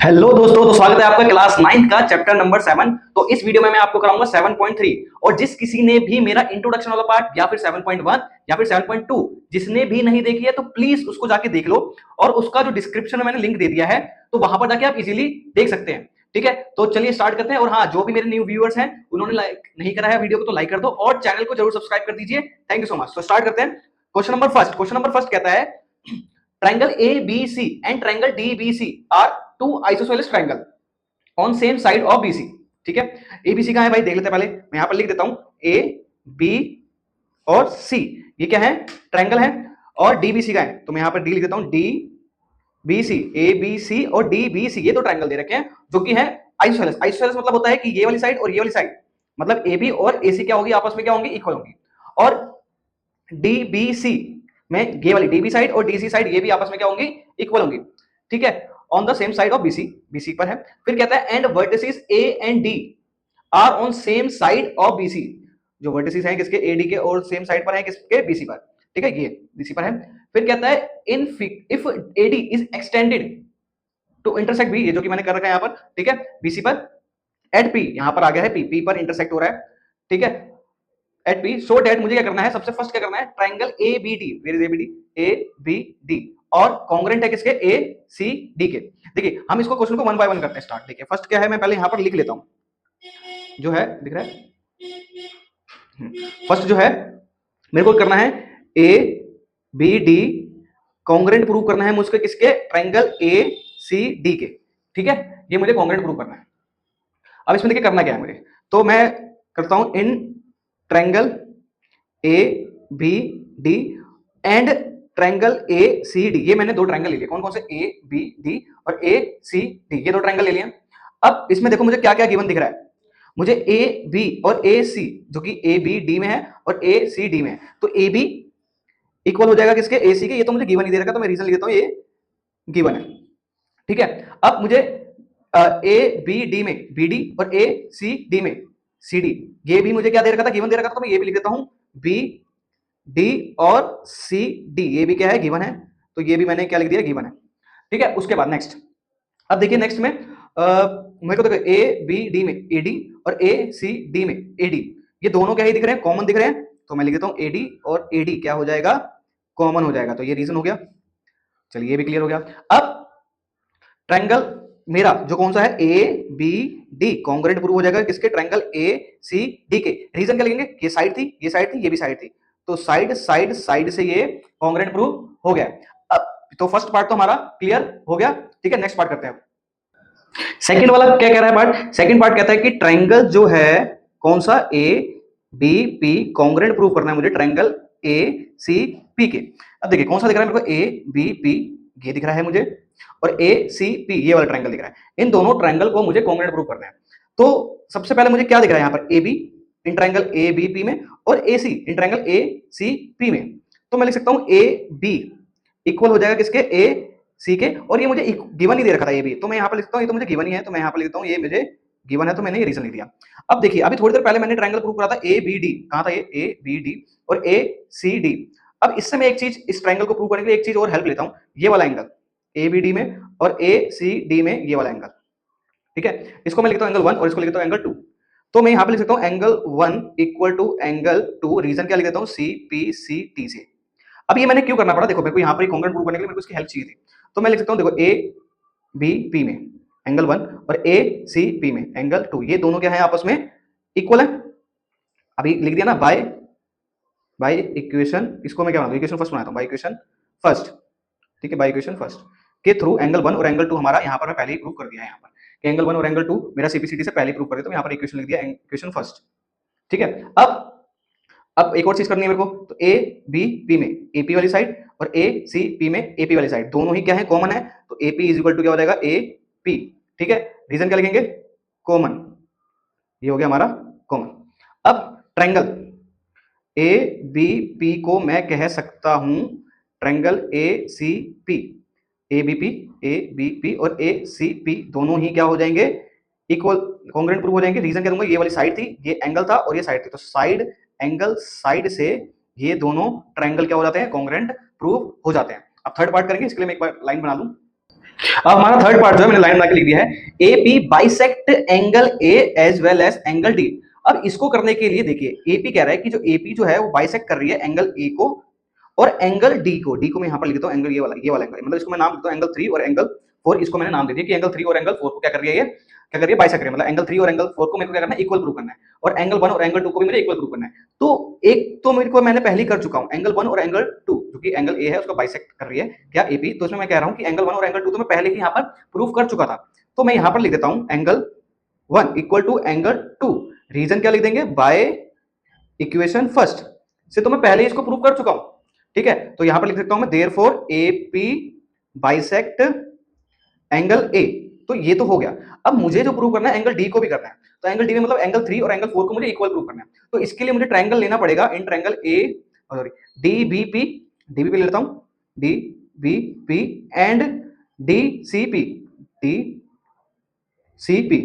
Hello दोस्तों, तो स्वागत है आपका क्लास 9 का चैप्टर नंबर 7। तो इस वीडियो में मैं आपको कराऊंगा 7.3। और जिस किसी ने भी मेरा इंट्रोडक्शन वाला पार्ट या फिर 7.1 या फिर 7.2 जिसने भी नहीं देखी है तो प्लीज उसको जाके देख लो। और उसका जो डिस्क्रिप्शन में मैंने लिंक दे दिया है तो वहां पर जाके आप इजीली देख सकते हैं। ठीक है, तो चलिए स्टार्ट करते हैं। और हाँ, जो भी मेरे न्यू व्यूअर्स हैं उन्होंने लाइक नहीं करा है वीडियो को तो लाइक कर दो और चैनल को जरूर सब्सक्राइब कर दीजिए। Thank you so much. तो स्टार्ट करते हैं। क्वेश्चन नंबर फर्स्ट कहता है triangle ABC and triangle DBC are two isosceles triangle on same side of BC। ठीक है, ABC कहां है भाई, देख लेते हैं पहले। मैं यहां पर लिख देता हूं A B और C, ये क्या है, ट्रायंगल है। और DBC का है तो मैं यहां पर D लिख देता हूं, DBC, ABC और DBC ये दो ट्रायंगल दे रखे हैं जो कि है आइसोसेलेस। आइसोसेलेस मतलब होता है कि ये वाली साइड और ये वाली साइड, मतलब AB और AC क्या होगी, आपस में क्या होंगी, इक्वल होंगी। और DBC में ये वाली DB साइड और DC साइड ये भी आपस में क्या होंगी, इक्वल होंगी। ठीक है, on the same side of BC, BC पर है। फिर कहता है and vertices A and D are on same side of BC। जो वर्टिसेस हैं किसके, AD के, और सेम साइड पर है किसके, BC पर। ठीक है, ये BC पर है। फिर कहता है if AD is extended to intersect B, ये जो कि मैंने कर रखा है यहाँ पर। ठीक है, BC पर एट P, यहाँ पर आ गया है P पर इंटरसेक्ट हो रहा है। ठीक है, एट पी, सो डेट मुझे क्या करना है, सबसे फर्स्ट क्या करना है, triangle A B D, where is A B D, A B D, और कॉन्ग्रेंट है किसके, ए सी डी के। देखिए हम इसको क्वेश्चन को वन बाय वन करते हैं स्टार्ट। देखिए फर्स्ट क्या है, मैं पहले यहां पर लिख लेता हूं, जो है दिख रहा है। फर्स्ट जो है मेरे को करना है A B D, congruent prove करना है मुझको किसके, ट्राइंगल ए सी डी के। ठीक है, ये मुझे कॉन्ग्रेंट प्रूव करना है। अब इसमें देखिए करना क्या है मुझे, तो मैं करता हूं in triangle A B D and triangle A C D, ये मैंने दो ट्रायंगल ले लिए। कौन कौन से, ए बी डी और ए सी डी, ये दो ट्रायंगल ले लिए। अब इसमें देखो मुझे क्या क्या गिवन दिख रहा है, मुझे ए बी और ए सी, जो कि ए बी डी में है और ए सी डी में है, तो ए बी इक्वल हो जाएगा किसके, ए सी के। ये तो मुझे गिवन ही दे रखा, तो मैं रीजन लिख देता हूं, ये गिवन है। ठीक है, अब मुझे ए बी डी में बी डी और ए सी डी में सी डी, ये भी मुझे क्या दे रखा था, गिवन दे रखा था, तो मैं ये भी लिख देता हूं बी डी और सी डी, ये भी क्या है, गिवन है। तो ये भी मैंने क्या लिख दिया, गिवन है। ठीक है, उसके बाद नेक्स्ट, अब देखिए नेक्स्ट में मेरे को देखो ए बी डी में ए डी और ए सी डी में ए डी, ये दोनों क्या ही दिख रहे हैं, कॉमन दिख रहे हैं। तो मैं लिख देता हूं ए डी और ए डी क्या हो जाएगा, कॉमन हो जाएगा। तो ये रीजन हो गया, चलिए ये भी क्लियर हो गया। अब ट्रायंगल मेरा जो कौन सा है, A B D, congruent prove हो जाएगा किसके, ट्रायंगल ए सी डी के। रीजन क्या लिखेंगे, ये साइड थी, ये साइड थी, ये भी साइड थी, तो साइड साइड साइड से ये कॉन्ग्रेंट प्रूव हो गया। अब तो फर्स्ट पार्ट तो हमारा क्लियर हो गया। ठीक है, नेक्स्ट पार्ट करते हैं। सेकंड वाला क्या कह रहा है पार्ट, सेकंड पार्ट कहता है कि ट्रायंगल जो है कौन सा, A B P, congruent prove करना है मुझे ट्रायंगल ए सी पी के। अब देखिए कौन सा दिख रहा है मेरे को, ए बी पी ये दिख रहा है मुझे, और ए सी पी ये वाला ट्रायंगल दिख रहा है। इन दोनों ट्रायंगल को मुझे कॉन्ग्रेंट प्रूव करना है। तो सबसे पहले मुझे क्या दिख रहा है यहाँ पर, A B in triangle A B P में और A C in triangle A C P में। तो मैं लिख सकता हूँ ए बी इक्वल हो जाएगा किसके, ए सी के, और ये मुझे गिवन ही दे रखा था ए बी, तो मैं यहाँ पर लिखता हूँ ये तो मुझे गिवन ही है, तो मैं यहाँ पर लिखता हूँ ये मुझे गिवन है, तो मैंने ये रीजन लिख दिया। अब देखिए अभी थोड़ी देर पहले मैंने ट्रायंगल प्रूव करा था ए बी डी, कहाँ था ये, ए बी डी और ए सी डी। अब इससे मैं एक चीज, इस ट्रायंगल को प्रूव करने के लिए एक चीज और हेल्प लेता हूँ, ये वाला एंगल ए बी डी में और ए सी डी में ये वाला एंगल। ठीक है, इसको मैं लिखता हूँ एंगल 1 और इसको लिखता हूँ एंगल 2। तो मैं यहाँ पे लिख सकता हूँ angle 1 equal to angle 2, reason क्या लिख देता हूँ, सी पी सी टी से। अब ये मैंने क्यों करना पड़ा, देखो मेरे को यहाँ पर कॉन्ग्रेंट प्रूव करने के लिए मेरे को इसकी हेल्प चाहिए थी। तो मैं लिख सकता हूँ देखो ए बी पी में एंगल 1 और ए सी पी में एंगल 2, ये दोनों क्या है, आपस में इक्वल है। अभी लिख दिया ना, बाय इक्वेशन, इसको मैं क्या बनाता हूँ, इक्वेशन फर्स्ट बनाता हूँ, बाय इक्वेशन फर्स्ट। ठीक है, बाय इक्वेशन फर्स्ट के थ्रू एंगल 1 और एंगल 2 हमारा यहाँ पर मैं पहले ही प्रूव कर दिया है। यहाँ पर कि एंगल 1 और एंगल 2 मेरा सीपीसीटी से पहले ही प्रूव कर दिया, तो यहाँ पर इक्वेशन लिख दिया, इक्वेशन फर्स्ट। ठीक है, अब एक और चीज करनी है मेरे को, तो ए बी पी में एपी वाली साइड और ए सी पी में एपी वाली साइड, दोनों ही क्या है, कॉमन है। तो एपी इज इक्वल टू क्या हो जाएगा, ए पी। ठीक है, रीजन क्या लिखेंगे, कॉमन, ये हो गया हमारा कॉमन। अब ट्रायंगल ए बी पी को मैं कह सकता हूं triangle A C P, A B P और ए सी पी दोनों ही क्या हो जाएंगे, इक्वल, कॉन्ग्रेंट प्रूव हो जाएंगे। रीजन क्या दूंगा, ये वाली साइड थी, ये एंगल था और ये साइड थी, तो साइड एंगल साइड से ये दोनों ट्रायंगल क्या हो जाते हैं, कॉन्ग्रेंट प्रूव हो जाते हैं। अब थर्ड पार्ट करेंगे, इसके लिए मैं एक बार लाइन बना लूं। अब हमारा थर्ड पार्ट जो है मैंने लाइन बना के लिख दिया है, A P bisect angle A as well as angle D. अब इसको करने के लिए देखिए एपी कह रहा है कि जो एपी जो है वो बाइसेक्ट कर रही है एंगल ए को और एंगल डी को मैं यहां पर लिख देता हूं एंगल ये वाला एंगल, मतलब इसको मैं नाम देता हूं एंगल 3 और एंगल 4। इसको मैंने नाम दे दिया कि एंगल 3 और एंगल 4 को क्या कर रही है, ये क्या कर रही है, बाइसेक्ट कर रही है। मतलब एंगल 3 और एंगल 4 को मेरे को क्या करना है, इक्वल प्रूव करना है, और एंगल 1 और एंगल 2 को भी मेरे इक्वल प्रूव करना है। तो एक तो मेरे को मैंने पहले ही कर चुका हूं, एंगल 1 और एंगल 2 जो कि एंगल ए है उसको बाइसेक्ट कर रही है क्या एपी, तो इसमें मैं कह रहा हूं कि एंगल 1 और एंगल 2 तो मैं पहले ही यहां पर प्रूव कर चुका था। तो मैं यहां पर लिख देता हूं angle 1 equal to angle 2, reason क्या लिख देंगे, बाय इक्वेशन फर्स्ट से तो मैं पहले ही इसको प्रूव कर चुका हूं। ठीक है, तो यहां पर लिख सकता हूं मैं देयरफॉर एपी बाइसेक्ट एंगल ए, तो ये तो हो गया। अब मुझे जो प्रूव करना है एंगल डी को भी करना है, तो एंगल डी में मतलब एंगल 3 और एंगल 4 को मुझे इक्वल प्रूव करना है। तो इसके लिए मुझे ट्रायंगल लेना पड़ेगा in triangle A sorry DBP, DBP ले लेता हूं, डीबीपी एंड डीसीपी, डीसीपी,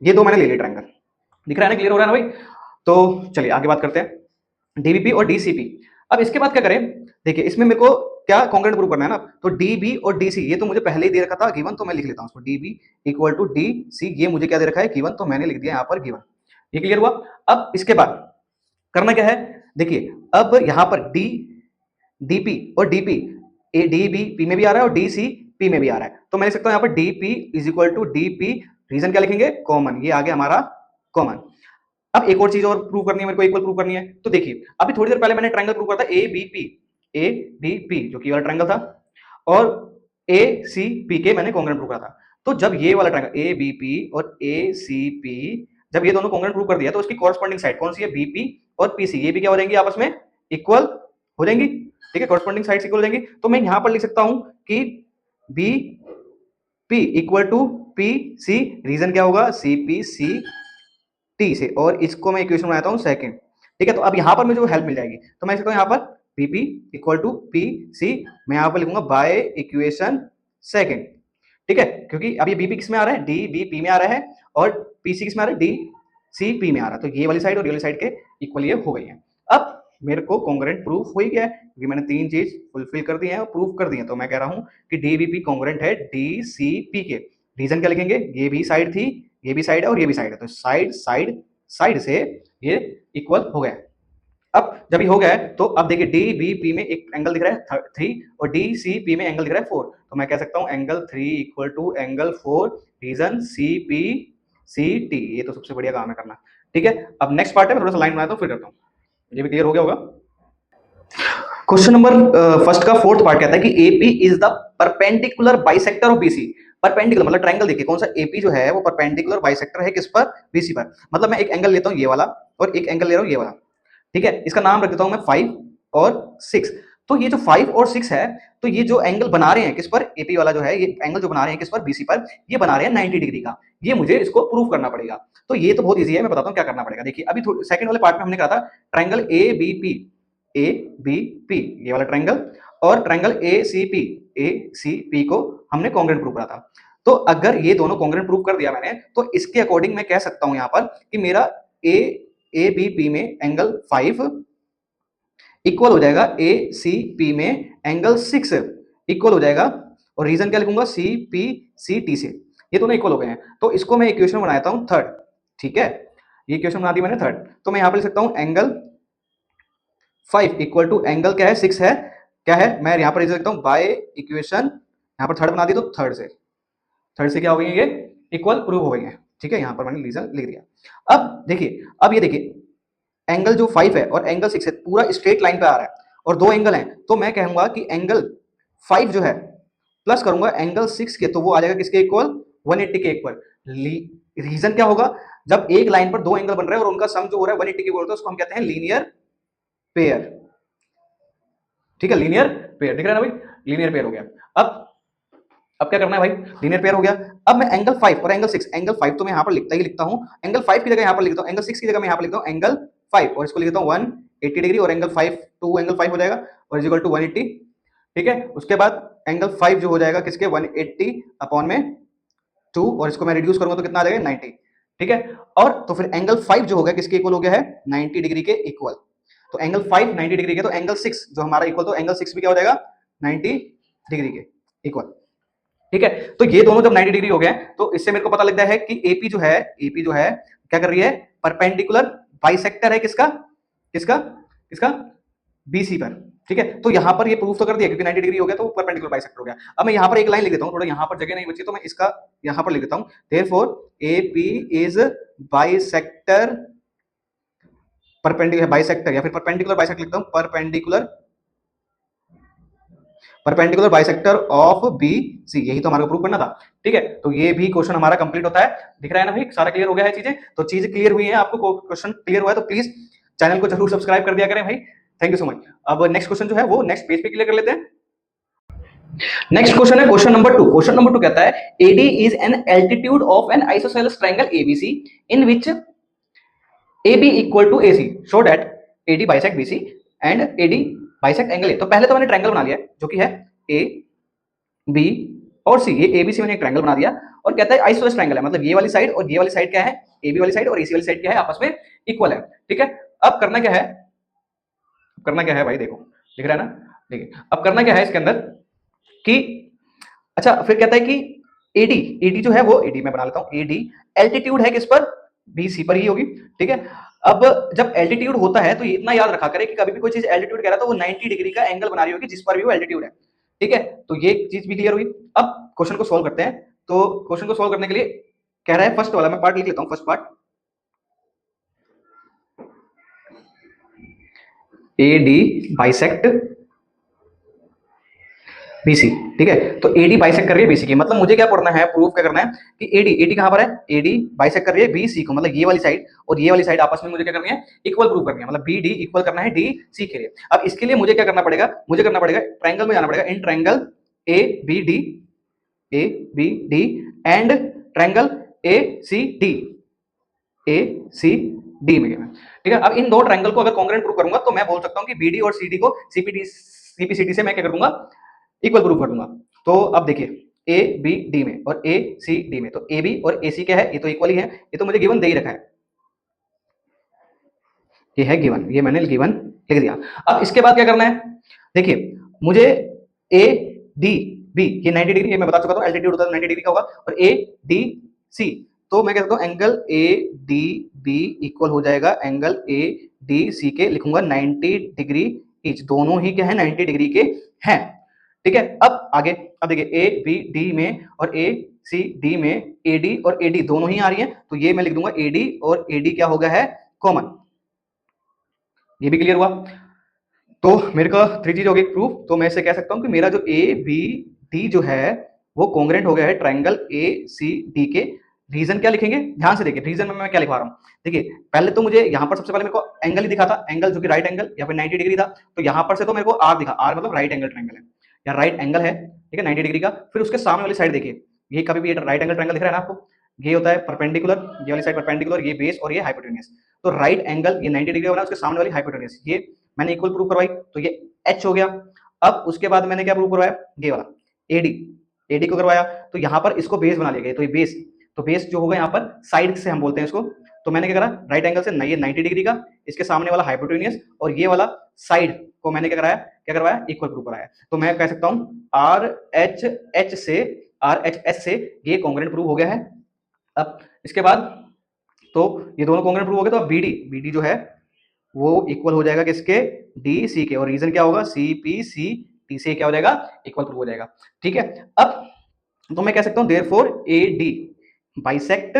ये दो मैंने ले लिए ट्रायंगल। दिख रहा है ना, क्लियर हो रहा है ना भाई। तो चलिए आगे बात करते हैं डीबीपी और डीसीपी। अब इसके बाद क्या करें, देखिए इसमें मेरे को क्या कॉन्ग्रेंट प्रूव करना है ना, तो डीबी और डीसी ये तो मुझे पहले ही दे रखा था गिवन, तो मैं लिख लेता हूं उसको डीबी इक्वल टू डीसी, ये मुझे क्या दे रखा है गिवन, तो मैंने लिख दिया यहां पर गिवन। ये क्लियर हुआ। अब इसके बाद करना क्या है, देखिए अब यहां पर डी डीपी और डीपी, ए डीबी पी में भी आ रहा है और डीसी पी में भी आ रहा है, तो मैं लिख सकता हूं यहां पर DP is equal to DP, reason क्या लिखेंगे, कॉमन, ये आ गया हमारा कॉमन। अब एक और चीज और प्रूव करनी है मेरे को, इक्वल प्रूव करनी है। तो देखिए अभी थोड़ी देर पहले मैंने ट्रायंगल प्रूव करा था ए बी पी जो कि वाला ट्रायंगल था, और ए सी पी के मैंने कॉन्ग्रेंट प्रूव करा था। तो जब ये वाला ट्रायंगल ए बी पी और ए सी पी, जब ये दोनों कॉन्ग्रेंट प्रूव कर दिया तो उसकी कॉरस्पॉन्डिंग साइड कौन सी है, बीपी और पीसी, ये भी क्या हो जाएंगी आपस में इक्वल हो जाएंगी। ठीक है, कॉरस्पॉन्डिंग साइड इक्वल हो जाएंगी। तो मैं यहां पर लिख सकता हूं कि B P equal to P C, reason क्या होगा, सी पी सी टी से, और इसको मैं इक्वेशन बनाता हूं सेकंड। ठीक है, तो अब यहां पर मुझे हेल्प मिल जाएगी, तो मैं लिखता हूं यहां पर PP equal to P C, मैं यहां पर लिखूंगा बाय इक्वेशन सेकंड। ठीक है, क्योंकि अब ये बीपी किस में आ रहा है, डी बी पी में आ रहा है, और पीसी किस में आ रहा है, डी सी पी में आ रहा है, तो ये वाली साइड और ये वाली साइड के इक्वल ये हो गई है। अब मेरे को कॉन्ग्रेंट प्रूफ हो ही गया है क्योंकि मैंने तीन चीज फुलफिल कर दी है और प्रूफ कर दी है, तो मैं कह रहा हूं कि डीबीपी कॉन्ग्रेंट है डीसीपी के। रीजन क्या लिखेंगे, ये भी साइड थी, ये भी साइड है और ये भी साइड है, तो साइड साइड साइड से ये इक्वल हो गया। अब जब ये हो गया है तो अब देखिए डी बी पी में एक एंगल दिख रहा है 3 और डी सी पी में एंगल दिख रहा है 4, तो मैं कह सकता हूं angle 3 equal to angle 4, reason C P C T, ये तो सबसे बढ़िया काम है करना। ठीक है, अब नेक्स्ट पार्ट है, मैं थोड़ा सा लाइन बनाता हूं फिर करता हूं, ये भी क्लियर हो गया होगा। क्वेश्चन नंबर फर्स्ट का फोर्थ पार्ट कहता है कि AP is the perpendicular bisector of BC. Perpendicular मतलब ट्रायंगल, देखिए कौन सा एपी जो है वो परपेंडिकुलर बाइसेक्टर है किस पर, बीसी पर। मतलब मैं एक एंगल लेता हूं ये वाला और एक एंगल ले रहा हूं ये वाला। ठीक है, इसका नाम रख देता हूं मैं 5 और 6। तो ये जो 5 और 6 है, तो ये जो एंगल बना रहे हैं किस पर, एपी वाला जो है ये एंगल जो बना रहे हैं किस पर, बीसी पर, ये बना रहे हैं 90 डिग्री का। ये मुझे इसको प्रूव करना पड़ेगा। तो ये तो बहुत इजी है, मैं बताता हूं क्या करना पड़ेगा। देखिए अभी सेकंड वाले पार्ट में हमने कहा था triangle A B P, A B P ये वाला ट्रायंगल, और ट्रायंगल ए सी पी को हमने कॉन्ग्रेंट प्रूव करा था। तो अगर ये दोनों कॉन्ग्रेंट प्रूव कर दिया मैंने, तो इसके अकॉर्डिंग मैं कह सकता हूं यहां पर कि मेरा ए बी पी में एंगल 5 इक्वल हो जाएगा ए सी पी में एंगल 6 इक्वल हो जाएगा, और रीजन क्या लिखूंगा, सी पी सी टी से, ये दोनों इक्वल हो गए हैं। तो इसको मैं इक्वेशन बनाता हूं थर्ड। ठीक है, ये इक्वेशन बना दी मैंने थर्ड, तो मैं यहां पर लिख सकता हूं एंगल 5 इक्वल टू एंगल क्या है, 6 है, क्या है, मैं यहां पर लिख सकता हूं बाय इक्वेशन, यहां पर थर्ड बना दी, तो थर्ड से क्या हो गई ये इक्वल प्रूव हो गई है। ठीक है, यहां पर मैंने रीजन लिख दिया। अब देखिए, अब ये देखिए एंगल जो 5 है और एंगल 6 है पूरा स्ट्रेट लाइन पे आ रहा है, और दो एंगल हैं, तो मैं कहूंगा कि एंगल 5 जो है प्लस करूंगा एंगल 6 के, तो वो आ जाएगा किसके इक्वल, 180 के इक्वल। रीजन क्या होगा, जब एक लाइन पर दो एंगल बन रहे हैं और उनका सम जो हो रहा है 180 के इक्वल, तो उसको हम कहते हैं लीनियर पेयर। ठीक है, लीनियर पेयर, दिख रहा है ना भाई, लीनियर पेयर हो गया। अब क्या करना है भाई, लीनियर पेयर हो गया। अब मैं एंगल 5 और एंगल 6, एंगल 5 तो मैं यहां पर लिखता हूं, एंगल 5 की जगह यहां पर लिखता हूं, एंगल 6 की जगह मैं यहां पर लिखता हूं एंगल 5, और इसको लिखता हूं 180 डिग्री, और एंगल 5 2 एंगल 5 हो जाएगा और इज इक्वल टू 180। ठीक है, उसके बाद एंगल 5 जो हो जाएगा किसके, 180 अपॉन में 2, और इसको मैं रिड्यूस करूंगा तो कितना आ जाएगा, 90। ठीक है, और तो फिर एंगल 5 जो हो गया किसके इक्वल हो गया है, 90 डिग्री के इक्वल। तो एंगल 5 90 डिग्री के, तो एंगल 6 जो हमारा इक्वल, तो एंगल 6 भी क्या हो जाएगा 90 डिग्री के इक्वल। ठीक है। तो ये दोनों जब 90 डिग्री हो गए तो इससे मेरे को पता लगता है कि एपी जो है क्या कर रही है, परपेंडिकुलर बाइसेक्टर है किसका, किसका किसका, बीसी पर। ठीक है, तो यहां पर ये प्रूफ तो कर दिया क्योंकि 90 डिग्री हो गया तो परपेंडिकुलर बाइसेक्टर हो गया। अब मैं यहां पर एक लाइन लिख देता हूं, थोड़ा यहां पर जगह नहीं बची तो मैं इसका यहां पर लिख देता हूं, therefore AP is bisector perpendicular bisector, या फिर परपेंडिकुलर बाइसेक्टर लिखता हूं, perpendicular bisector of B C, यही तो हमारे को प्रूव करना था। ठीक है, तो ये भी क्वेश्चन हमारा कंप्लीट होता है। दिख रहा है ना भाई, सारा क्लियर हो गया है चीजें, तो चीज क्लियर हुई है, आपको क्वेश्चन क्लियर हुआ है तो प्लीज चैनल को जरूर सब्सक्राइब कर दिया करें भाई। Thank you so much. अब नेक्स्ट क्वेश्चन जो है वो नेक्स्ट पेज पे क्लियर कर लेते हैं। नेक्स्ट क्वेश्चन है क्वेश्चन नंबर 2। क्वेश्चन नंबर 2 कहता है AD is an altitude of an isosceles triangle ABC in which AB equal to AC, show that AD bisect BC and AD bisect angle A। तो पहले तो मैंने triangle बना लिया जो कि है A B और C, ये ABC मैंने एक ट्रायंगल बना दिया और कहता है आइसोसेलेस ट्रायंगल है, मतलब ये वाली साइड और ये वाली साइड क्या है, AB वाली साइड और AC वाली साइड क्या है, आपस में इक्वल है। ठीक है, अब करना क्या है, करना क्या है भाई, देखो दिख रहा है ना, देखिए अब करना क्या है इसके अंदर कि अच्छा फिर कहता है कि एडी जो है वो एडी मैं बना लेता हूं, एडी एल्टीट्यूड है किस पर, बीसी पर ही होगी। ठीक है, अब जब एल्टीट्यूड होता है तो इतना याद रखा करे कि कभी भी कोई चीज एल्टीट्यूड कह रहा है तो वो 90 डिग्री का एंगल बना रही होगी जिस पर भी वो एल्टीट्यूड है। ठीक है, तो ये चीज भी क्लियर हुई। अब क्वेश्चन को सोल्व करते हैं। तो क्वेश्चन को सोल्व करने के लिए कह रहा है, फर्स्ट वाला मैं पार्ट लिख लेता हूं, first part, AD bisect BC. ठीक है, तो एडी बाइसेक्ट कर रही है बीसी की, मतलब मुझे क्या पढ़ना है, प्रूफ क्या करना है कि एडी कहां पर है, एडी बाइसेक्ट कर रही है बीसी को, मतलब ये वाली साइड और ये वाली साइड आपस में मुझे क्या करनी है, इक्वल प्रूफ करनी है, मतलब बी डी इक्वल करना है डी सी के लिए। अब इसके लिए मुझे क्या करना पड़ेगा, मुझे करना पड़ेगा ट्रायंगल में जाना पड़ेगा, in triangle A B D and triangle A C D में। ठीक है, अब इन दो ट्रायंगल को अगर कॉन्ग्रुएंट प्रूव करूंगा तो मैं बोल सकता हूं कि बीडी और सीडी को सीपीसीटी से मैं क्या कर दूंगा, इक्वल प्रूफ कर दूंगा। तो अब देखिए ए बी डी में और ए सी डी में, तो ए बी और ए सी क्या है, ये तो इक्वल ही है, ये तो मुझे गिवन दे ही रखा है, ये है गिवन, ये मैंने गिवन लिख दिया। अब इसके बाद क्या करना है, देखिए मुझे ए डी बी, ये 90 डिग्री, ये मैं बता चुका था एल्टीट्यूड होता है 90 डिग्री का होगा, और ए डी सी, तो मैं कहता हूं angle A D B equal हो जाएगा एंगल ए डी सी के, लिखूंगा 90 डिग्री ईच, दोनों ही क्या है 90 डिग्री के हैं। ठीक है, अब आगे, अब देखिए ए बी डी में और ए सी डी में ए डी और ए डी दोनों ही आ रही है, तो ये मैं लिख दूंगा ए डी और ए डी क्या हो गया है, कॉमन। ये भी क्लियर हुआ, तो मेरे का 3 चीज हो गई प्रूफ। तो मैं इसे कह सकता हूं कि मेरा जो ए बी डी जो है वो कॉन्ग्रुएंट हो गया है ट्रायंगल ए सी डी के। रीजन क्या लिखेंगे, ध्यान से देखिए रीजन में मैं क्या लिखवा रहा हूँ। देखिए पहले तो मुझे यहाँ पर सबसे पहले मेरे को एंगल ही दिखा था, एंगल जो कि राइट एंगल या फिर 90 डिग्री था, तो यहाँ पर से तो मेरे को आर दिखा, आर मतलब राइट एंगल ट्रायंगल है या राइट एंगल है, ठीक है 90 डिग्री का। फिर उसके सामने वाली साइड देखिए, ये कभी भी राइट एंगल ट्रायंगल दिख रहा है ना आपको, ये होता है परपेंडिकुलर, ये वाली साइड परपेंडिकुलर, ये बेस और ये हाइपोटेन्यूज। तो राइट एंगल ये 90 डिग्री बना, उसके सामने वाली हाइपोटेन्यूज, ये मैंने इक्वल प्रूव करवाई, तो ये एच हो गया। अब उसके बाद मैंने क्या प्रूव करवाया, ये वाला एडी, एडी को करवाया, तो यहाँ पर इसको बेस बना लिया गया, तो ये बेस, तो बेस जो होगा यहाँ पर साइड से हम बोलते हैं इसको, तो मैंने क्या करा, राइट एंगल से ये 90 डिग्री का, इसके सामने वाला हाइपोटेन्यूज और ये वाला साइड को मैंने क्या कराया, क्या करवाया, इक्वल प्रूव कराया। तो मैं कह सकता हूँ आर एच एच से, आर एच एस से ये कॉन्ग्रुएंट प्रूव हो गया है। अब इसके बाद तो ये दोनों कॉन्ग्रुएंट प्रूव हो गए, तो अब बीडी जो है वो इक्वल हो जाएगा किसके, डी सी के, और रीजन क्या होगा, सी पी सी टी से क्या हो जाएगा, इक्वल प्रूव हो जाएगा। ठीक है, अब तो मैं कह सकता हूं therefore A D bisect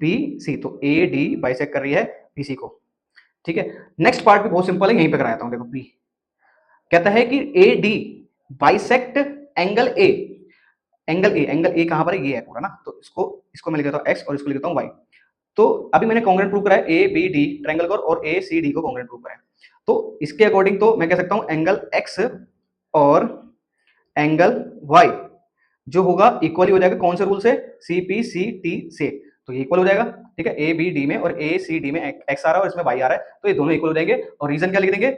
B C, तो ए डी बाइसेक्ट कर रही है बी सी को। ठीक है, नेक्स्ट पार्ट भी बहुत सिंपल है, यहीं पे कराता हूं, देखो बी कहता है कि ए D bisect angle A, angle A कहां पर है, ये है पूरा ना, तो इसको मैं लिख देता हूं एक्स और इसको लिख देता हूं वाई। तो अभी मैंने कॉन्ग्रुएंट प्रूव कराया ए बी डी ट्रायंगल को, और ए सी डी को कॉन्ग्रुएंट प्रूव कराया, तो इसके अकॉर्डिंग तो मैं कह सकता हूं एंगल एक्स और एंगल वाई जो होगा इक्वली हो जाएगा, कौन से रूल से, सी पी सी टी से, तो ये इक्वल हो जाएगा। ठीक है, ए बी डी में और ए सी डी में एक्स आ रहा है और इसमें वाई आ रहा है, तो ये दोनों इक्वल हो जाएंगे, और रीजन क्या लिख देंगे,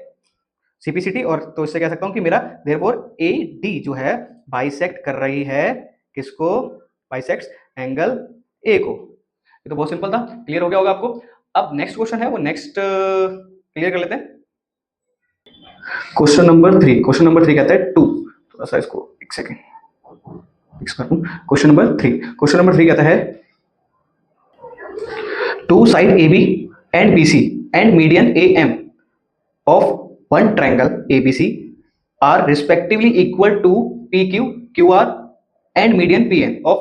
सीपीसीटी, और तो इससे कह सकता हूं कि मेरा देयरफॉर ए डी जो है बाइसेक्ट कर रही है किसको, बाइसेक्ट्स एंगल ए को। ये तो बहुत सिंपल था, क्लियर हो गया होगा आपको। अब नेक्स्ट क्वेश्चन है वो नेक्स्ट क्लियर कर लेते हैं। क्वेश्चन नंबर 3 कहता है 2, थोड़ा सा इसको एक second, question number 3। Question number 3 कहता है two side A B and B C and median A M of one triangle ABC are respectively equal to PQ, QR and median PN of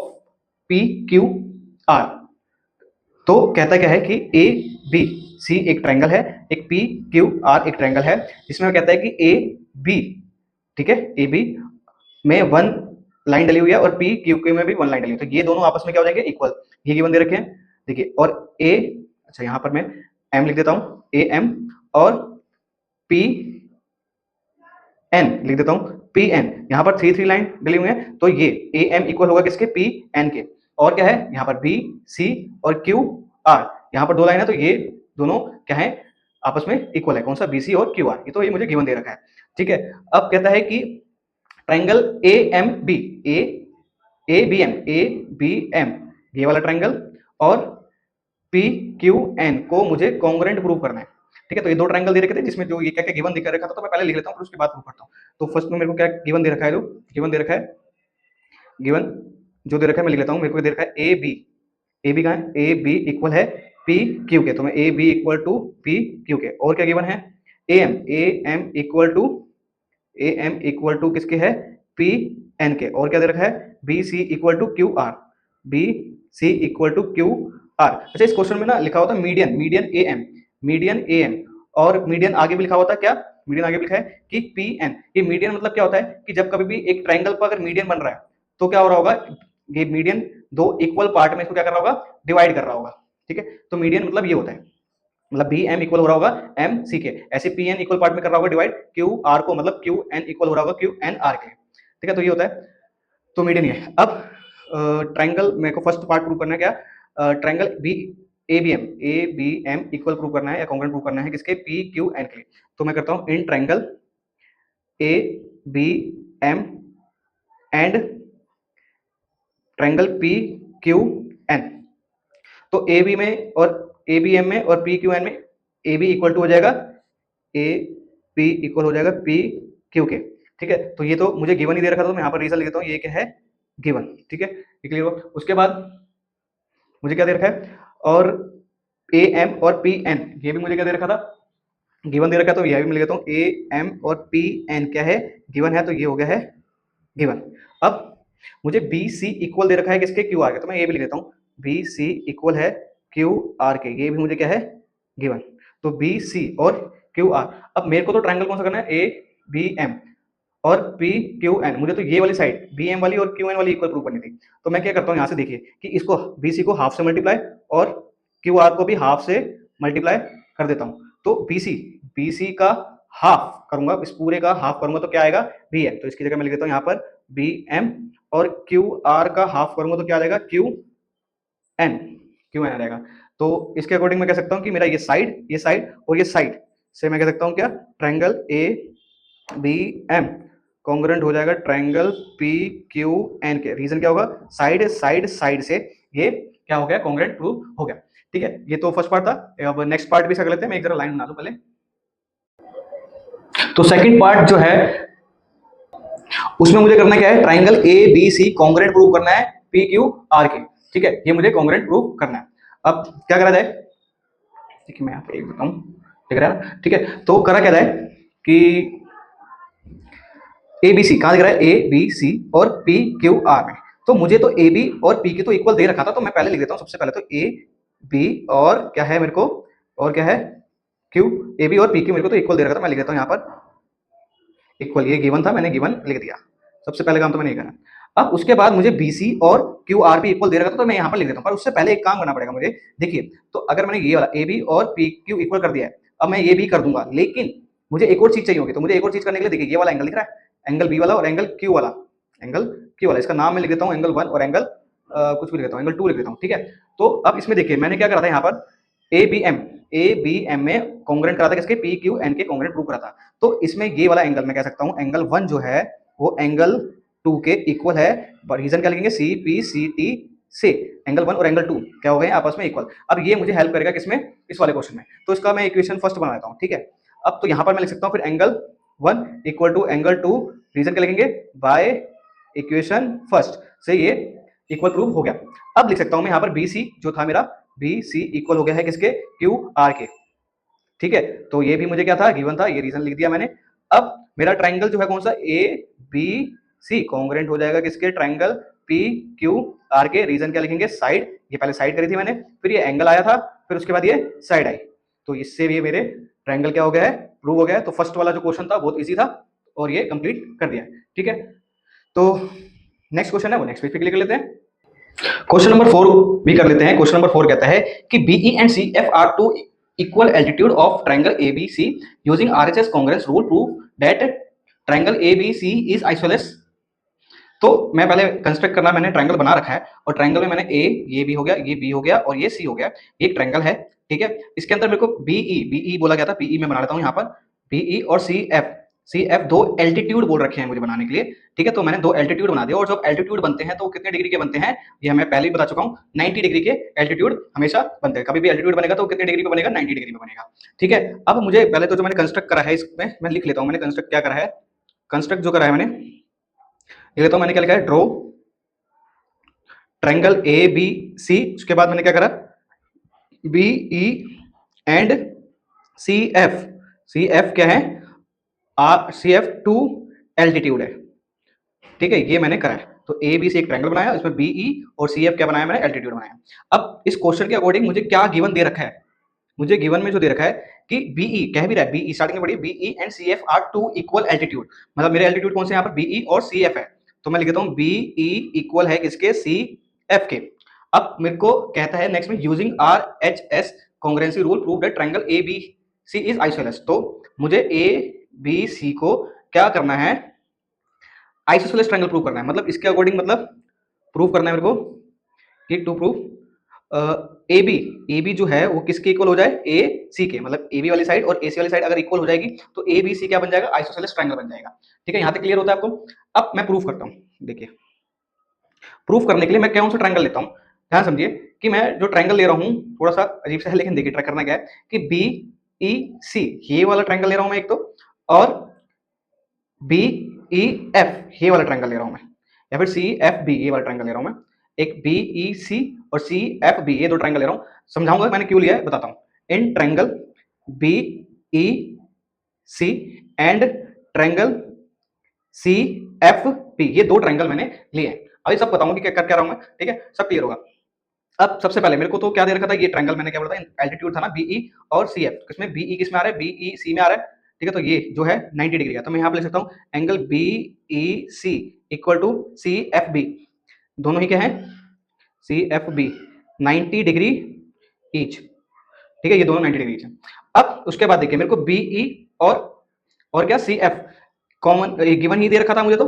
PQR। तो कहता क्या है कि ए B सी एक triangle है, एक पी क्यू आर एक triangle है, जिसमें कहता है कि ए बी, ठीक है, ए बी में वन लाइन डली हुई है और पी क्यू के में भी वन लाइन डली हुई है, तो ये दोनों आपस में क्या हो जाएंगे, इक्वल। ये गिवन दे रखे हैं, देखिए, और ए, अच्छा यहां पर मैं एम लिख देता हूं, ए एम, और पी एन लिख देता हूं, पी एन। यहां पर थ्री लाइन डली हुई है, तो ये ए एम इक्वल होगा किसके, पी एन के। और क्या है यहां पर बी सी और क्यू आर, यहां पर दो लाइन है, तो ये दोनों क्या है, आपस में इक्वल है। कौन सा, बी सी और क्यू आर, ये तो ये मुझे गिवन दे रखा है, ठीक है। अब कहता है कि triangle A M B, A B M, A B M, ये वाला ट्राइंगल, और पी क्यू एन को मुझे कॉन्ग्रुएंट प्रूव करना है, ठीक है। तो ये दो ट्रायंगल दे रखे थे, जिसमें जो ये क्या क्या गिवन दिखा रखा था, तो मैं पहले लिख लेता हूं, फिर उसके बाद प्रूव करता हूं। तो फर्स्ट में मेरे को क्या गिवन दे रखा है, जो गिवन दे रखा है, गिवन जो दे रखा है मैं लिख लेता हूं। मेरे को दे रखा है ए बी कहां है, ए बी इक्वल है पी क्यू के, तो मैं A B equal to P Q के। और क्या गिवन है, ए एम इक्वल टू किसके है, पी एन के। और क्या दे रखा है, B C equal to Q R, B C equal to Q R. अच्छा, इस क्वेश्चन में ना लिखा होता है मीडियन ए एम, और मीडियन आगे भी लिखा होता है, क्या मीडियन आगे भी लिखा है कि पी एन। ये मीडियन मतलब क्या होता है कि जब कभी भी एक ट्राइंगल पर अगर मीडियन बन रहा है, तो क्या हो रहा होगा, ये मीडियन दो इक्वल पार्ट में इसको क्या कर रहा होगा, डिवाइड कर रहा होगा, ठीक है। तो मीडियन मतलब ये होता है, मतलब बी एम इक्वल हो रहा होगा एम सी के, ऐसे पी एन इक्वल पार्ट में कर रहा होगा डिवाइड क्यू आर को, मतलब क्यू एन इक्वल हो रहा होगा क्यू एन आर के, ठीक है। तो ये होता है, तो मीडियन ये है। अब ट्राइंगल मेरे को फर्स्ट पार्ट प्रूव करना है, क्या triangle B A B M equal prove करना है या कॉन्ग्रुएंट प्रूव करना है किसके, पी क्यू एन के। तो मैं करता हूं in triangle A B M and triangle P Q N. तो ए बी में और ए बी एम में और पी क्यू एन में ए बी इक्वल टू हो जाएगा ए पी इक्वल हो जाएगा पी क्यू के, ठीक है। तो ये तो मुझे गिवन ही दे रखा था, तो मैं यहाँ पर रीजन लिख देता हूँ, ये क्या है, गिवन, ठीक है, क्लियर हो। उसके बाद मुझे क्या दे रखा है, और ए एम और पी एन, ये भी मुझे क्या दे रखा था, गिवन दे रखा है, तो यह भी मैं लिख देता हूँ, ए एम और पी एन क्या है, गिवन है, तो ये हो गया है गिवन। अब मुझे बी सी इक्वल दे रखा है किसके, क्यू आर के, तो मैं ये भी लिख देता हूँ, बी सी इक्वल है क्यू आर के, ये भी मुझे क्या है, गिवन। तो बी सी और क्यू आर। अब मेरे को तो ट्राइंगल कौन सा करना है, ए बी एम और पी क्यू एन, मुझे तो ये वाली साइड बी एम वाली और क्यू एन वाली इक्वल प्रूव करनी थी। तो मैं क्या करता हूँ, यहाँ से देखिए कि इसको बी सी को हाफ से मल्टीप्लाई और क्यू आर को भी हाफ से मल्टीप्लाई कर देता हूँ। तो बी सी का हाफ करूंगा, इस पूरे का हाफ करूंगा, तो क्या आएगा, बी एम। तो इसकी जगह मैं लिख देता हूँ यहाँ पर बी एम, और क्यू आर का हाफ करूंगा तो क्या आ जाएगा, क्यू एन आ जाएगा। तो इसके अकॉर्डिंग मैं कह सकता हूँ कि मेरा ये साइड और ये साइड से मैं कह सकता हूँ क्या, triangle A B M congruent हो जाएगा ट्राइंगल पी क्यू एन के। रीजन क्या होगा, साइड से ये क्या हो गया, कॉन्ग्रुएंट प्रूव हो गया, ठीक है। ये तो फर्स्ट पार्ट था। अब नेक्स्ट पार्ट भी कर लेते हैं, मैं एक जरा लाइन बना लूं पहले। तो सेकंड पार्ट जो है उसमें मुझे करना क्या है, triangle A B C congruent prove करना है पी क्यू आर के, ठीक है। ये मुझे कॉन्ग्रुएंट प्रूव करना है। अब क्या करा जाए, देखिए मैं यहाँ पे एक बताऊं, ठीक है, ठीक है। तो करा क्या जाए कि ए बी सी कहां दिख रहा है, ए बी सी और पी क्यू आर में। तो मुझे तो ए बी और पी क्यू तो इक्वल दे रखा था, तो मैं पहले लिख देता हूं, सबसे पहले तो ए बी और क्या है मेरे को, और क्या है क्यू, ए बी और पी क्यू मेरे को तो इक्वल दे रखा था, मैं लिख देता हूं यहाँ पर इक्वल, ये गिवन था, मैंने गिवन लिख दिया। सबसे पहले काम तो मैंने ये करा। अब उसके बाद मुझे बी सी और क्यू आर भी इक्वल दे रखा था, तो मैं यहाँ पर लिख देता हूँ। पर उससे पहले एक काम करना पड़ेगा मुझे। देखिए, तो अगर मैंने ये वाला ए बी और पी क्यू इक्वल कर दिया है, अब मैं ये भी कर दूंगा, लेकिन मुझे एक और चीज चाहिए होगी। तो मुझे एक और चीज करने के लिए देखिए, ये वाला एंगल दिख रहा है, एंगल बी वाला और एंगल क्यू वाला, इसका नाम मैं लिख देता हूँ एंगल 1 और एंगल कुछ भी लिख देता हूँ, एंगल 2 लिख देता हूँ, ठीक है। तो अब इसमें देखिए मैंने क्या करा था, यहाँ पर ए बी एम में कॉन्ग्रुएंट करा था किसके, पी क्यू एन के कॉन्ग्रुएंट प्रूव करा था। तो इसमें ये वाला एंगल मैं कह सकता हूँ एंगल 1 जो है वो एंगल 2 के इक्वल है। रीजन क्या लिखेंगे, सी पी सी टी से एंगल 1 और एंगल 2 क्या हो गए आपस में इक्वल। अब ये मुझे हेल्प करेगा किसमें, इस वाले क्वेश्चन में। तो इसका मैं इक्वेशन फर्स्ट बना लेता हूँ, ठीक है। अब तो यहाँ पर मैं लिख सकता हूँ फिर angle 1 equal to angle 2, reason क्या लिखेंगे, बाय इक्वेशन फर्स्ट से ये इक्वल प्रूव हो गया। अब लिख सकता हूं मैं यहाँ पर बी सी जो था मेरा, बी सी इक्वल हो गया है किसके, क्यू आर के। ठीक है, तो ये भी मुझे क्या था, गिवन था, ये रीजन लिख दिया मैंने। अब मेरा ट्राइंगल जो है कौन सा, ए बी सी कॉन्ग्रेंट हो जाएगा किसके, ट्राइंगल पी क्यू आर के। रीजन क्या लिखेंगे, साइड, ये पहले साइड करी थी मैंने, फिर ये एंगल आया था, फिर उसके बाद ये साइड आई, तो इससे ये मेरे ट्राइंगल क्या हो गया है, प्रूव हो गया है। तो फर्स्ट वाला जो क्वेश्चन था बहुत इजी था और ये कंप्लीट कर दिया। ठीक है, तो नेक्स्ट क्वेश्चन है वो नेक्स्ट पेज पे क्लिक कर लेते हैं। क्वेश्चन नंबर 4 भी कर लेते हैं। क्वेश्चन नंबर 4 कहता है कि BE and C F are two equal altitude of triangle ABC using RHS congruence rule prove that triangle ABC is isosceles. तो मैं पहले कंस्ट्रक्ट करना, मैंने ट्रायंगल बना रखा है और ट्रायंगल में मैंने ए, ये भी हो गया, ये बी हो गया और ये सी हो गया, एक ट्रायंगल है। ठीक है, इसके अंदर मेरे को बीई बोला गया था, बीई मैं बना लेता हूं यहाँ पर, बीई और सी एफ दो एल्टीट्यूड बोल रखे हैं मुझे बनाने के लिए। ठीक है, तो मैंने दो एल्टीट्यूड बना दिया और जब एल्टीट्यूड बनते हैं तो कितने डिग्री के बनते हैं, ये मैं पहले ही बता चुका हूँ, 90 डिग्री के एल्टीट्यूड हमेशा बनते हैं। कभी भी एल्टीट्यूड बनेगा तो कितने डिग्री पे बनेगा, 90 डिग्री पे बनेगा। ठीक है, अब मुझे पहले तो जो मैंने कंस्ट्रक्ट करा है इसमें मैं लिख लेता हूँ, मैंने कंस्ट्रक्ट क्या करा है, कंस्ट्रक्ट जो करा है मैंने ये लेता हूँ, मैंने क्या लिखा है, draw triangle A B C, उसके बाद मैंने क्या करा, B E and C F क्या है, सी एफ टू एल्टीट्यूड है। ठीक है, ये मैंने करा है। तो ए बी सी एक ट्रायंगल बनाया, इसमें बी ई और सी एफ क्या बनाया मैंने, एल्टीट्यूड बनाया। अब इस क्वेश्चन के अकॉर्डिंग मुझे क्या गिवन दे रखा है, मुझे गिवन में जो दे रखा है कि बीई कह भी रहा है, बीई स्टार्टिंग में पढ़िए, BE and C F are two equal altitude, मतलब मेरे एल्टीट्यूड कौन से यहाँ पर, बीई और सी एफ है। तो मैं लिख देता हूँ बीई इक्वल है किसके, सी एफ के। अब मेरे को कहता है नेक्स्ट में using R H S congruency rule prove that triangle A B C is isosceles. तो मुझे ए बी सी को क्या करना है, आइसोसेलेस ट्रायंगल प्रूव करना है, मतलब इसके अकॉर्डिंग, मतलब प्रूव करना है मेरे को कि टू प्रूव ए बी जो है वो किसके इक्वल हो जाए, ए सी के, मतलब ए बी वाली साइड और ए सी वाली साइड अगर इक्वल हो जाएगी तो ए बी सी क्या बन जाएगा, आइसोसेलेस ट्रायंगल बन जाएगा। ठीक है, यहाँ तक क्लियर होता है आपको। अब मैं प्रूफ करता हूँ, देखिए प्रूफ करने के लिए मैं कौन सा ट्रायंगल लेता हूँ, ध्यान समझिए कि मैं जो ट्रायंगल ले रहा हूँ थोड़ा सा अजीब सा है, लेकिन देखिए ट्राई करना क्या है कि बी ई सी ये वाला ट्रायंगल ले रहा हूँ मैं एक तो, और बी ई एफ ये वाला ट्रायंगल ले रहा हूँ मैं, या फिर सी एफ बी ये वाला ट्रायंगल ले रहा हूँ मैं, एक बी ई सी और सी एफ बी ये दो ट्रायंगल ले रहा हूँ। समझाऊंगा मैंने क्यों लिया है, बताता हूँ। In triangle B E C and triangle C F B ये दो ट्रायंगल मैंने लिए हैं। अभी सब बताऊंगा कि क्या कर क्या रहा हूँ मैं, ठीक है, सब क्लियर होगा। अब सबसे पहले मेरे को तो क्या दे रखा था, ये ट्रायंगल मैंने क्या बोला था, एल्टीट्यूड था ना बीई और सी एफ, किसमें बीई किसमें आ रहा है, बीई सी में आ रहा है। ठीक है, तो ये जो है 90 डिग्री का, तो मैं यहाँ पे लिख सकता हूँ angle BE C equal to C F B, दोनों ही क्या है, C F B 90 degree each. ठीक है, ये दोनों 90 डिग्री ईच है। अब उसके बाद देखिए मेरे को बीई और क्या सी एफ कॉमन गिवन ही दे रखा था मुझे, तो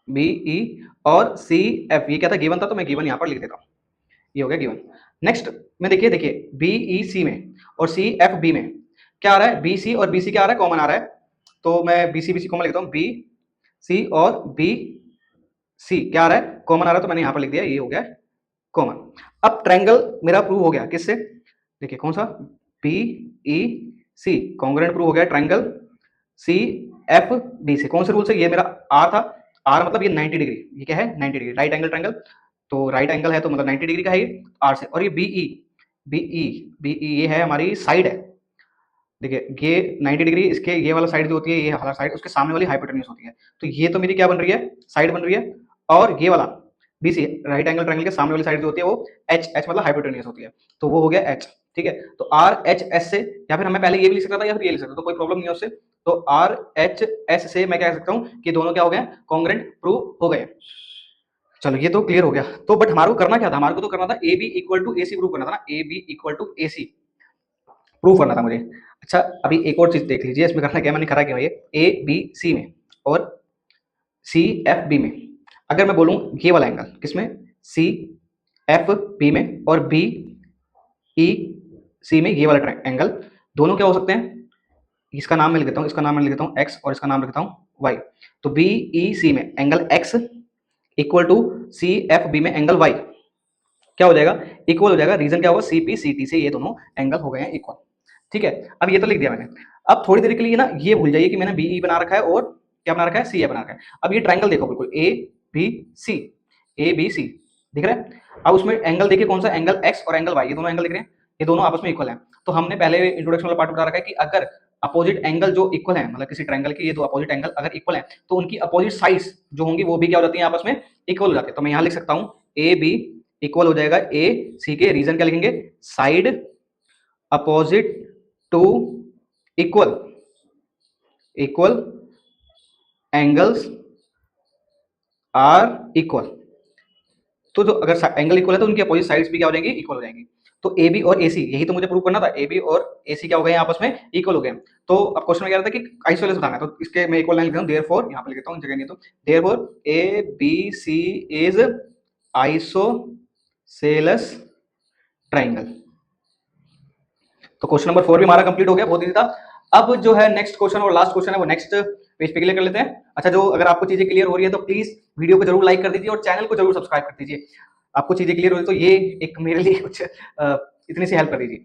बीई और सी एफ ये क्या था, गिवन था, तो मैं गिवन यहाँ पर लिख देता हूँ, ये हो गया गिवन। नेक्स्ट में देखिए बीई सी में और सी एफ बी में क्या आ रहा है, बी सी और बी सी क्या आ रहा है, कॉमन आ रहा है, तो मैं बी सी कॉमन लिखता हूँ, बी सी और बी सी क्या आ रहा है, कॉमन आ रहा है, तो मैंने यहाँ पर लिख दिया, ये हो गया कॉमन। अब ट्रायंगल मेरा प्रूव हो गया किससे, देखिए कौन सा, B E C congruent prove हो गया ट्रायंगल सी एफ बी से, कौन से रूल से, ये मेरा आर था, आर मतलब ये 90 डिग्री, ये क्या है 90 डिग्री, राइट एंगल ट्रायंगल, तो राइट एंगल है तो मतलब 90 डिग्री का है ये आर से। और ये बीई ये है हमारी साइड है, देखिए ये 90 डिग्री, इसके ये वाला साइड जो होती है, ये वाला साइड उसके सामने वाली हाइपोटेन्यूज होती है, तो ये तो मेरी क्या बन रही है, साइड बन रही है। और ये वाला बीसी राइट एंगल ट्रायंगल के सामने वाली साइड जो होती है वो एच मतलब हाइपोटेन्यूज होती है, तो वो हो गया एच। ठीक है, तो आर एच एस से, या फिर हमें पहले ये भी लिख सकता था या फिर ये लिख सकता, तो कोई प्रॉब्लम नहीं है उससे। तो आर एच एस से मैं क्या कह सकता हूँ कि दोनों क्या हो गए, कॉन्ग्रुएंट प्रूव हो गए। चलो ये तो क्लियर हो गया। तो बट हमारे को करना क्या था, हमारे को तो करना था A B equal to A C prove करना था ना, A B equal to A C prove करना था मुझे। अच्छा अभी एक और चीज देख लीजिए, इसमें करना क्या, मैंने करा क्या, ये ए बी सी में और सी एफ बी में, अगर मैं बोलूं ये वाला एंगल किसमें, सी एफ बी में और बी ई सी में, ये वाला एंगल दोनों क्या हो सकते हैं, इसका नाम मैं लिख देता हूँ, इसका नाम मैं लिख देता हूँ एक्स और इसका नाम लिख देता हूँ वाई। तो बी ई सी में angle X equal to C F B में एंगल वाई क्या हो जाएगा, इक्वल हो जाएगा। रीजन क्या होगा, सी पी सी टी से ये दोनों एंगल हो गए हैं इक्वल। ठीक है, अब ये तो लिख दिया मैंने। अब थोड़ी देर के लिए ना ये भूल जाइए कि मैंने बीई बना रखा है और क्या बना रखा है, सी ए बना रखा है। अब ये ट्राइंगल देखो बिल्कुल ए बी सी, ए बी सी दिख रहा है। अब उसमें एंगल देखिए कौन सा, एंगल एक्स और एंगल वाई, ये दोनों एंगल दिख रहे हैं, ये दोनों आपस में इक्वल हैं। तो हमने पहले इंट्रोडक्शन वाला पार्ट बता रखा है कि अगर अपोजिट एंगल जो इक्वल है, मतलब किसी ट्रायंगल के ये दो अपोजिट एंगल अगर इक्वल है तो उनकी अपोजिट साइड्स जो होंगी वो भी क्या हो जाती है, आपस में इक्वल हो जाती है। तो मैं यहां लिख सकता हूं ए बी इक्वल हो जाएगा ए सी के, रीजन क्या लिखेंगे, side opposite to equal equal angles are equal. तो जो अगर एंगल इक्वल है तो उनकी अपोजिट साइड्स भी क्या हो जाएंगी, इक्वल हो जाएंगी। तो ए बी और ए सी, यही तो मुझे प्रूव करना था, ए बी और ए सी क्या हो गए आपस में इक्वल हो गए। तो अब क्वेश्चन में क्या रहता है कि आइसोसेलेस बताना है, तो इसके मैं इक्वल लाइन लिखता हूं, देयरफॉर यहां पे लिखता हूं, जगह नहीं तो therefore A B C is isosceles triangle. तो क्वेश्चन नंबर 4 भी हमारा कंप्लीट हो गया, बहुत इजी था। अब जो है नेक्स्ट क्वेश्चन और लास्ट क्वेश्चन है वो नेक्स्ट पेज पे क्लियर कर लेते हैं। अच्छा, जो अगर आपको चीजें क्लियर हो रही है तो प्लीज वीडियो को जरूर लाइक कर दीजिए और चैनल को जरूर सब्सक्राइब कर दीजिए। आपको चीजें क्लियर हो रही तो ये एक मेरे लिए कुछ इतनी सी हेल्प कर दीजिए।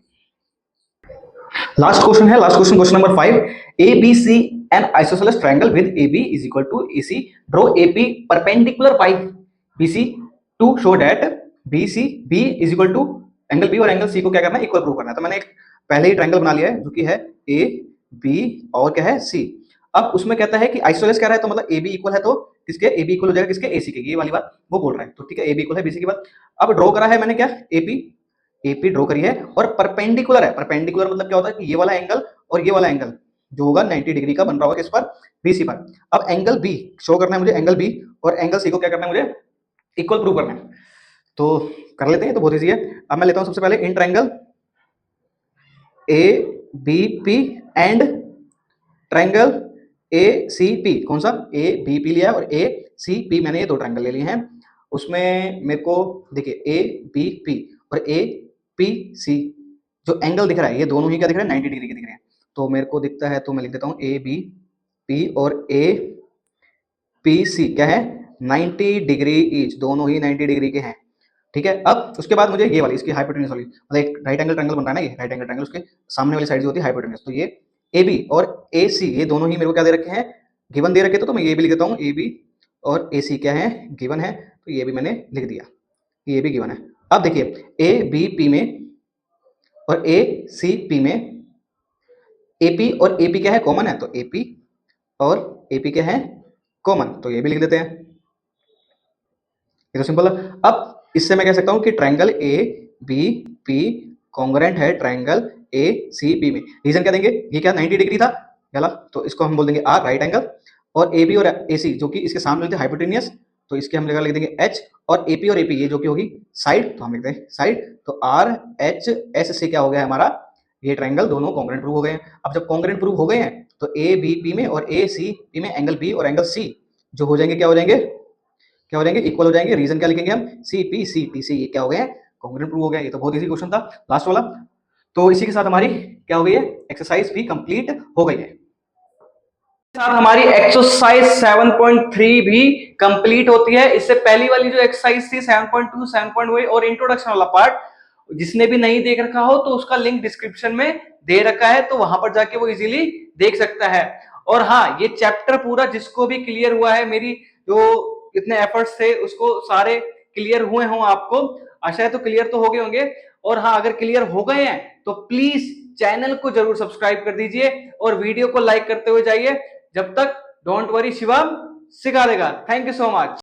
लास्ट क्वेश्चन है, last question, question number 5, A B C an isosceles triangle with A B is equal to A C, draw A P perpendicular by B C to show that B C B is equal to angle B और angle C को क्या करना है, equal prove करना है। तो मैंने एक पहले ही ट्रायंगल बना लिया है जो कि है ए बी और क्या है सी। अब उसमें कहता है कि आइसोसेलेस कह रहा है तो मतलब ए बी इक्वल है तो किसके, ए बी इक्वल हो जाएगा किसके, ए सी के, ये वाली बात वो बोल रहा है। तो ठीक है, ए बी इक्वल है बी सी की बात। अब ड्रॉ करा है मैंने क्या, ए पी ड्रॉ करी है और परपेंडिकुलर है। परपेंडिकुलर मतलब क्या होता है कि ये वाला एंगल और ये वाला एंगल जो होगा 90 डिग्री का बन रहा होगा किस पर, बीसी पर। अब एंगल बी शो करना है मुझे, एंगल बी और एंगल सी को क्या करना है मुझे, इक्वल प्रूव करना है। तो कर लेते हैं, तो बहुत इजी है। अब मैं लेता हूं सबसे पहले in triangle A B P and triangle A C P, कौन सा, ए बी पी लिया और ए सी पी, मैंने ये दो ट्रायंगल ले लिए हैं। उसमें मेरे को देखिए ए बी पी और ए पी सी जो एंगल दिख रहा है ये दोनों ही क्या दिख रहे हैं, 90 डिग्री के दिख रहे हैं। तो मेरे को दिखता है, तो मैं लिख देता हूँ ए बी पी और ए पी सी क्या है, 90 डिग्री ईच, दोनों ही 90 डिग्री के हैं। ठीक है, अब उसके बाद मुझे ये वाली इसकी हाइपोटेन्यूज वाली, मतलब एक राइट एंगल ट्रायंगल बन रहा है ना, ये राइट एंगल ट्रायंगल, उसके सामने वाली साइड जो होती है हाइपोटेन्यूज। तो ये ए बी और ए सी ये दोनों ही मेरे को क्या दे रखे हैं, गिवन दे रखे। तो मैं ये भी लिख देता हूँ, ए बी और ए सी क्या है, गिवन है। तो ये भी मैंने लिख दिया, ये भी गिवन है। अब देखिए ए बी पी में और ए सी पी में एपी और एपी क्या है, कॉमन है। तो एपी और एपी क्या है, कॉमन, तो ये भी लिख देते हैं, ये तो सिंपल है। अब इससे मैं कह सकता हूं कि triangle A B P congruent है ट्रायंगल ए सी पी में। रीजन क्या देंगे, ये क्या 90 डिग्री था गला, तो इसको हम बोल देंगे आर, राइट एंगल। और ए बी और ए सी जो कि इसके सामने थे हाइपोटेनियस, तो इसके हम लिख देंगे एच। और एपी और एपी ये जो कि होगी साइड, तो हम लिख देंगे साइड। तो आर एच एस से क्या हो गया हमारा, ये ट्रायंगल दोनों कॉन्ग्रुएंट प्रूव हो गए हैं। अब जब कॉन्ग्रुएंट प्रूव हो गए हैं तो ए बी पी में और ए सी पी में एंगल बी और एंगल सी जो हो जाएंगे, क्या हो जाएंगे, क्या हो जाएंगे, इक्वल हो जाएंगे। रीजन क्या लिखेंगे हम, सी पी सी पी सी, ये क्या हो गए, कॉन्ग्रुएंट प्रूव हो गया। ये तो बहुत इजी क्वेश्चन था लास्ट वाला। तो इसी के साथ हमारी क्या हो गई है, एक्सरसाइज भी कंप्लीट हो गई है। साथ हमारी एक्सरसाइज 7.3 भी कंप्लीट होती है। इससे पहली वाली जो एक्सरसाइज थी 7.2, 7.1 और इंट्रोडक्शन वाला पार्ट, जिसने भी नहीं देख रखा हो तो उसका लिंक डिस्क्रिप्शन में दे रखा है, तो वहां पर जाके वो इजीली देख सकता है। और हाँ, ये चैप्टर पूरा जिसको भी क्लियर हुआ है, मेरी जो इतने एफर्ट्स थे उसको सारे क्लियर हुए हों आपको, आशा है तो क्लियर तो हो गए होंगे। और हाँ, अगर क्लियर हो गए हैं तो प्लीज चैनल को जरूर सब्सक्राइब कर दीजिए और वीडियो को लाइक करते हुए जाइए। जब तक डोंट वरी, शिवम सिखा देगा। Thank you so much.